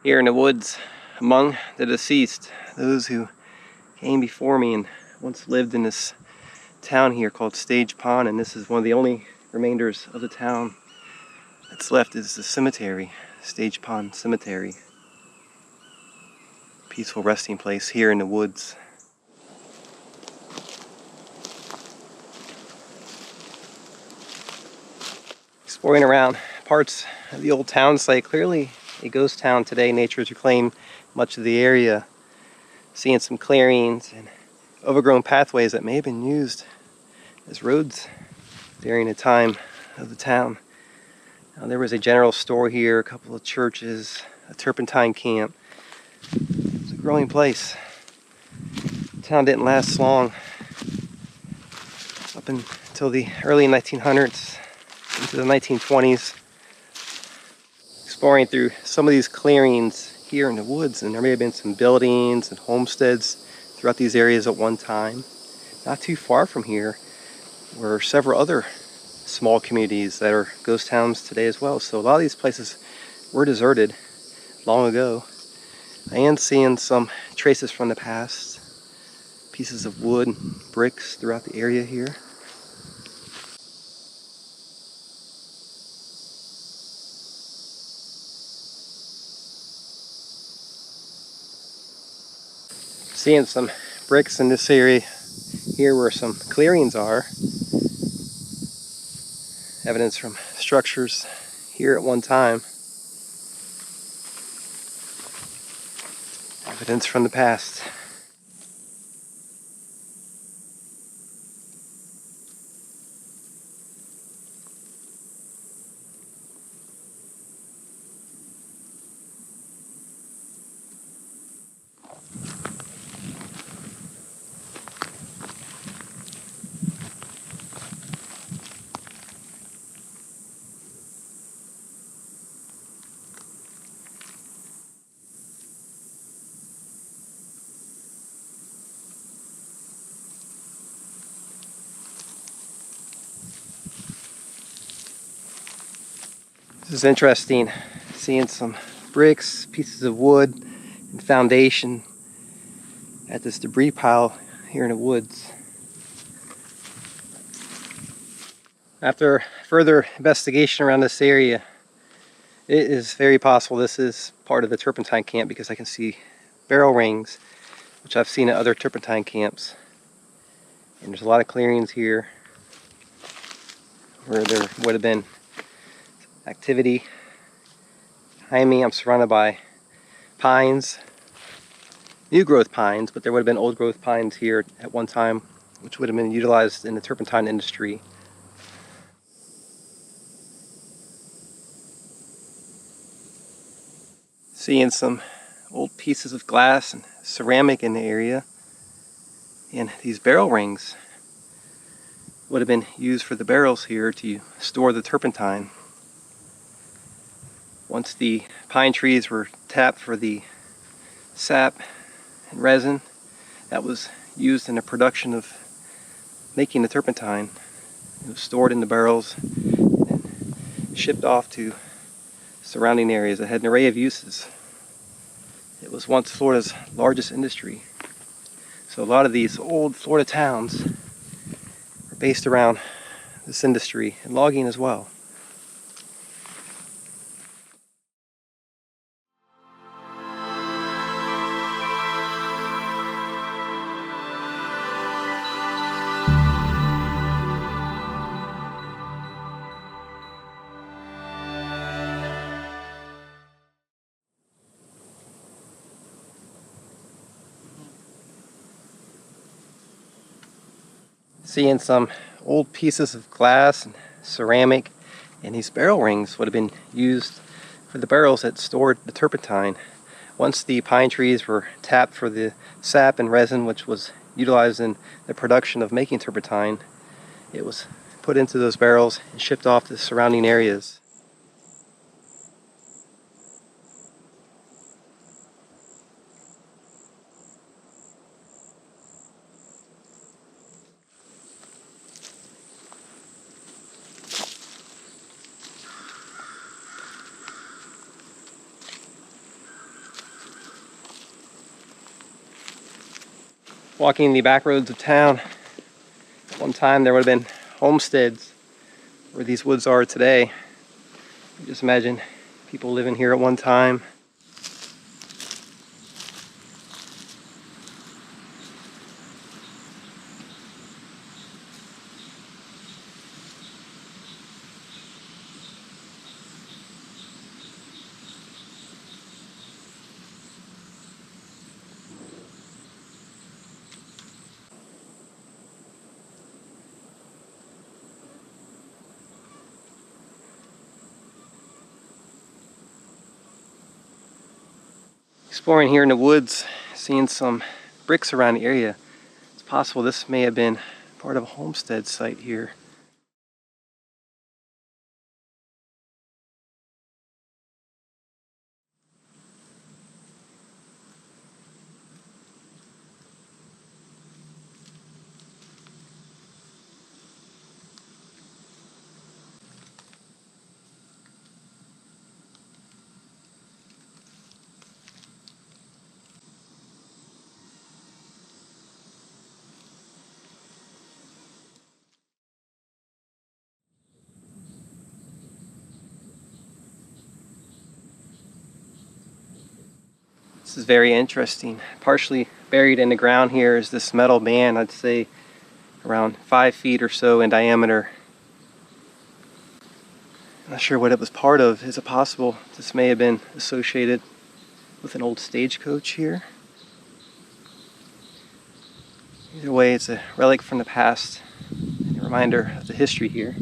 here in the woods among the deceased, those who came before me and once lived in this town here called Stage Pond, and this is one of the only remainders of the town that's left is the cemetery, Stage Pond Cemetery. Peaceful resting place here in the woods. Exploring around parts of the old town site, clearly a ghost town today. Nature has reclaimed much of the area. Seeing some clearings and overgrown pathways that may have been used as roads during the time of the town. Now, there was a general store here, a couple of churches, a turpentine camp. It was a growing place. The town didn't last long, up until the early 1900s, into the 1920s. Exploring through some of these clearings here in the woods, and there may have been some buildings and homesteads throughout these areas at one time. Not too far from here were several other small communities that are ghost towns today as well. So a lot of these places were deserted long ago. I am seeing some traces from the past, pieces of wood and bricks throughout the area here. Seeing some bricks in this area here where some clearings are. Evidence from structures here at one time. Evidence from the past. This is interesting, seeing some bricks, pieces of wood, and foundation at this debris pile here in the woods. After further investigation around this area, it is very possible this is part of the turpentine camp because I can see barrel rings, which I've seen at other turpentine camps. And there's a lot of clearings here where there would have been activity. Behind me, I'm surrounded by pines, new growth pines, but there would have been old growth pines here at one time, which would have been utilized in the turpentine industry. Seeing some old pieces of glass and ceramic in the area, and these barrel rings would have been used for the barrels here to store the turpentine. Once the pine trees were tapped for the sap and resin that was used in the production of making the turpentine, it was stored in the barrels and shipped off to surrounding areas that had an array of uses. It was once Florida's largest industry. So a lot of these old Florida towns are based around this industry, and logging as well. Seeing some old pieces of glass and ceramic, and these barrel rings would have been used for the barrels that stored the turpentine. Once the pine trees were tapped for the sap and resin, which was utilized in the production of making turpentine, it was put into those barrels and shipped off to the surrounding areas. Walking the back roads of town, at one time there would have been homesteads where these woods are today. Just imagine people living here at one time. Exploring here in the woods, seeing some bricks around the area. It's possible this may have been part of a homestead site here. This is very interesting. Partially buried in the ground here is this metal band, I'd say around 5 feet or so in diameter. I'm not sure what it was part of. Is it possible this may have been associated with an old stagecoach here? Either way, it's a relic from the past, and a reminder of the history here.